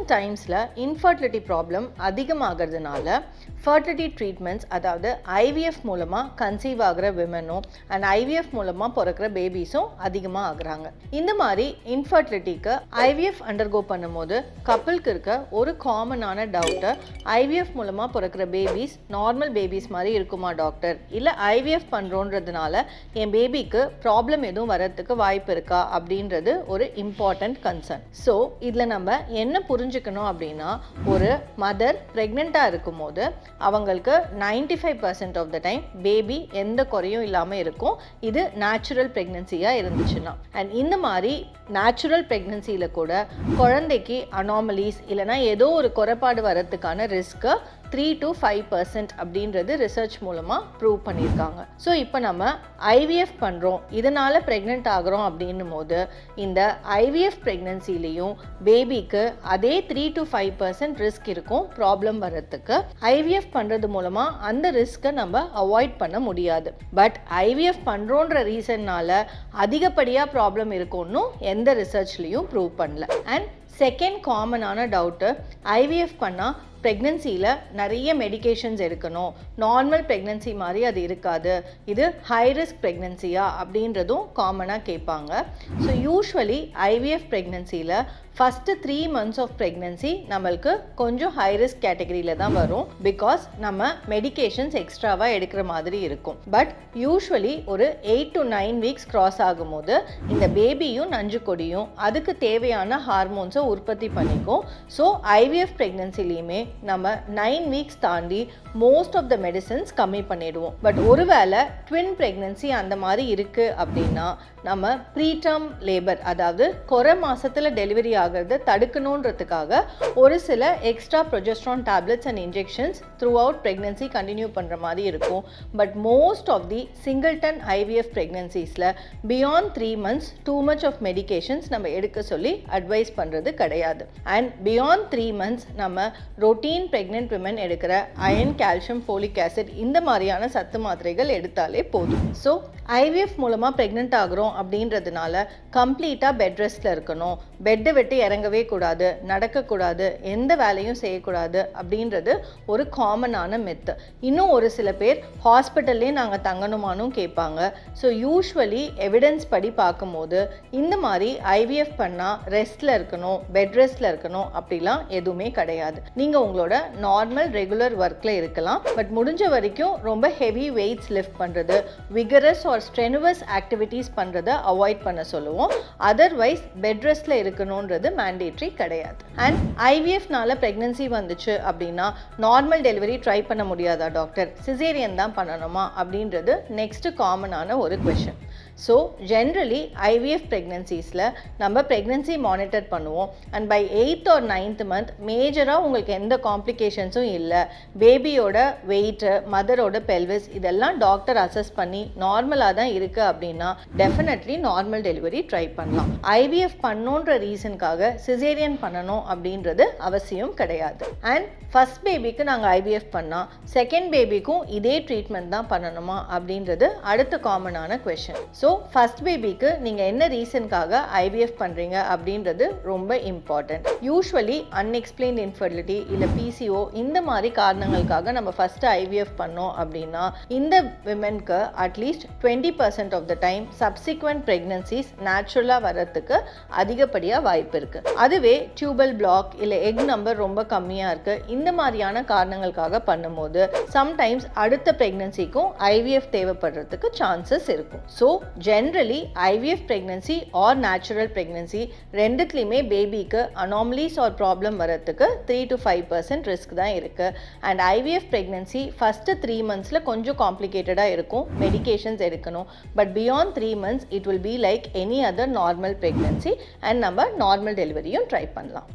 Recent டைம்ஸில் infertility problem அதிகமாகிறதுனால fertility treatments, அதாவது IVF மூலமாக கன்சீவ் ஆகிற விமனும் அண்ட் ஐவிஎஃப் மூலமாக பிறக்கிற பேபிஸும் அதிகமாக ஆகுறாங்க. இந்த மாதிரி இன்ஃபர்டிலிட்டிக்கு ஐவிஎஃப் அண்டர்கோ பண்ணும்போது கப்பிளுக்கு இருக்க ஒரு காமனான டவுட்டு, ஐவிஎஃப் மூலமாக பிறக்கிற பேபிஸ் நார்மல் பேபிஸ் மாதிரி இருக்குமா டாக்டர், இல்லை ஐவிஎஃப் பண்ணுறோன்றதுனால என் பேபிக்கு ப்ராப்ளம் எதுவும் வரத்துக்கு வாய்ப்பு இருக்கா அப்படின்றது ஒரு இம்பார்ட்டண்ட் கன்சர்ன். ஸோ இதில் நம்ம என்ன புரிஞ்சுக்கணும் அப்படின்னா, ஒரு மதர் ப்ரெக்னெண்ட்டாக இருக்கும்போது அவங்களுக்கு 95% ஆஃப் த டைம் பேபி எந்த குறையும் இல்லாமல் இருக்கும். இது நேச்சுரல் ப்ரெக்னன்சியாக இருந்துச்சுன்னா. அண்ட் இந்த மாதிரி நேச்சுரல் ப்ரெக்னன்சியில் கூட குழந்தைக்கு அனாமலிஸ் இல்லைனா ஏதோ ஒரு குறைபாடு வரத்துக்கான ரிஸ்க்கு 3 to 5% அப்படின்றது ரிசர்ச் மூலமாக ப்ரூவ் பண்ணியிருக்காங்க. ஸோ இப்போ நம்ம ஐவிஎஃப் பண்ணுறோம், இதனால் ப்ரெக்னென்ட் ஆகிறோம் அப்படின்னும் போது இந்த ஐவிஎஃப் ப்ரெக்னன்சிலையும் பேபிக்கு அதே 3 to 5% ரிஸ்க் இருக்கும் ப்ராப்ளம் வர்றதுக்கு. ஐவிஎஃப் பண்ணுறது மூலமாக அந்த ரிஸ்க்கை நம்ம அவாய்ட் பண்ண முடியாது. பட் ஐவிஎஃப் பண்ணுறோன்ற ரீசன்னால் அதிகப்படியாக ப்ராப்ளம் இருக்கும்னு எந்த ரிசர்ச்லேயும் ப்ரூவ் பண்ணல. அண்ட் செகண்ட் காமனான டவுட்டு, ஐவிஎஃப் பண்ணால் ப்ரெக்னன்சியில் நிறைய மெடிகேஷன்ஸ் எடுக்கணும், நார்மல் ப்ரெக்னன்சி மாதிரி அது இருக்காது, இது ஹை ரிஸ்க் ப்ரெக்னன்சியா அப்படின்றதும் காமனாக கேட்பாங்க. ஸோ யூஸ்வலி ஐவிஎஃப் ப்ரெக்னன்சியில் ஃபஸ்ட்டு 3 months ஆஃப் ப்ரெக்னன்சி நம்மளுக்கு கொஞ்சம் ஹை ரிஸ்க் கேட்டகரியில் தான் வரும். பிகாஸ் நம்ம மெடிகேஷன்ஸ் எக்ஸ்ட்ராவாக எடுக்கிற மாதிரி இருக்கும். பட் யூஸ்வலி ஒரு 8 to 9 weeks கிராஸ் ஆகும்போது இந்த பேபியும் நஞ்சு கொடியும் அதுக்கு தேவையான ஹார்மோன்ஸை உற்பத்தி பண்ணிக்கும். ஸோ ஐவிஎஃப் ப்ரெக்னன்சிலையுமே நம்ம 9 weeks தாண்டி மோஸ்ட் ஆஃப் த மெடிசன்ஸ் கம்மி பண்ணிடுவோம். பட் ஒருவேளை ட்வின் ப்ரெக்னன்சி அந்த மாதிரி இருக்குது அப்படின்னா நம்ம ப்ரீடேர்ம் லேபர், அதாவது குறை மாசத்துல டெலிவரி ஆகிறத தடுக்கணுன்றதுக்காக ஒரு சில extra progesterone tablets and injections throughout pregnancy continue பண்ணுற மாதிரி இருக்கும். But most of the singleton IVF ப்ரெக்னன்சிஸில் beyond 3 months too much of medications நம்ம எடுக்க சொல்லி அட்வைஸ் பண்ணுறது கிடையாது. அண்ட் பியாண்ட் 3 months நம்ம ரொட்டீன் ப்ரெக்னென்ட் விமன் எடுக்கிற அயன், கால்சியம், ஃபோலிக் ஆசிட் இந்த மாதிரியான சத்து மாத்திரைகள் எடுத்தாலே போதும். ஸோ ஐவிஎஃப் மூலமாக ப்ரெக்னென்ட் ஆகிறோம் அப்படின்றதுனால கம்ப்ளீட்டாக பெட் ரெஸ்ட்டில் இருக்கணும், பெட்டை விட்டு இறங்கவே கூடாது, நடக்கக்கூடாது, எந்த வேலையும் செய்யக்கூடாது அப்படின்றது ஒரு காமனான மெத்து. இன்னும் ஒரு சில பேர் ஹாஸ்பிட்டல்லே நாங்கள் தங்கணுமானும் கேட்பாங்க. ஸோ யூஸ்வலி எவிடன்ஸ் படி பார்க்கும்போது இந்த மாதிரி ஐவிஎஃப் பண்ணால் ரெஸ்ட்டில் இருக்கணும், பெட் ரெஸ்ட்டில் இருக்கணும் அப்படிலாம் எதுவுமே கிடையாது. நீங்கள் உங்களோட நார்மல் ரெகுலர் ஒர்க்கில் இருக்கலாம். பட் முடிஞ்ச வரைக்கும் ரொம்ப ஹெவி வெயிட்ஸ் லிஃப்ட் பண்ணுறது, விகரஸ் ஆர் ஸ்ட்ரெனுவஸ் ஆக்டிவிட்டீஸ் பண்ணுறதை அவாய்ட் பண்ண சொல்லுவோம். அதர்வைஸ் பெட் ரெஸ்ட்டில் இருக்கணுன்றது மேண்டேட்ரி கிடையாது. அண்ட் ஐவிஎஃப்னால ப்ரெக்னன்சி வந்துச்சு அப்படின்னா நார்மல் டெலிவரி ட்ரை பண்ண முடியாதா டாக்டர், சிசேரியன் தான் பண்ணணுமா அப்படின்றது நெக்ஸ்ட் காமனான ஒரு கொஷின். ஸோ ஜென்ரலி ஐவிஎஃப் ப்ரெக்னன்சிஸில் நம்ம ப்ரெக்னன்சி மானிட்டர் பண்ணுவோம். And by 8th or 9th month மேஜராக உங்களுக்கு எந்த காம்ப்ளிகேஷன்ஸும் இல்லை, பேபியோட வெயிட்டு, மதரோட பெல்விஸ் இதெல்லாம் டாக்டர் அசஸ் பண்ணி நார்மலாக தான் இருக்குது அப்படின்னா டெஃபினெட்லி நார்மல் டெலிவரி ட்ரை பண்ணலாம். ஐவிஎஃப் பண்ணோன்ற ரீசனுக்காக சிசேரியன் பண்ணணும் அப்படின்றது அவசியம் கிடையாது. அண்ட் ஃபர்ஸ்ட் பேபிக்கு நாங்கள் ஐவிஎஃப் பண்ணால் செகண்ட் பேபிக்கும் இதே ட்ரீட்மெண்ட் தான் பண்ணணுமா அப்படின்றது அடுத்த காமனான கொஷின். ஸோ ஃபர்ஸ்ட் பேபிக்கு நீங்கள் என்ன ரீசனுக்காக ஐவிஎஃப் பண்ணுறீங்க அப்படின்றது ரொம்ப இம்பார்ட்டன்ட். யூஸ்வலி அன்எக்ஸ்பிளைன்ட் இன்ஃபர்டிலிட்டி இல்லை பிசிஓ இந்த மாதிரி காரணங்களுக்காக நம்ம ஃபர்ஸ்ட் ஐவிஎஃப் பண்ணோம் அப்படின்னா இந்த விமென்க்கு அட்லீஸ்ட் 20% of the time subsequent pregnancies நேச்சுரலாக வர்றதுக்கு அதிகப்படியாக வாய்ப்பு இருக்குது. அதுவே டியூபல் பிளாக் இல்லை எக் நம்பர் ரொம்ப கம்மியாக இருக்குது, இந்த மாதிரியான காரணங்களுக்காக பண்ணும்போது சம்டைம்ஸ் அடுத்த ப்ரெக்னன்சிக்கும் ஐவிஎஃப் தேவைப்படுறதுக்கு சான்சஸ் இருக்கும். So generally IVF pregnancy or natural pregnancy ரெண்டுத்துலையுமே பேபிக்கு அனாமலிஸ் ஆர் ப்ராப்ளம் வரத்துக்கு 3 to 5% ரிஸ்க் தான் இருக்குது. அண்ட் ஐவிஎஃப் ப்ரெக்னன்சி ஃபஸ்ட்டு 3 monthsல கொஞ்சம் காம்ப்ளிகேட்டடாக இருக்கும், மெடிகேஷன்ஸ் எடுக்கணும். But beyond 3 months it will be like any other normal pregnancy and நம்ம நார்மல் டெலிவரியும் ட்ரை பண்ணலாம்.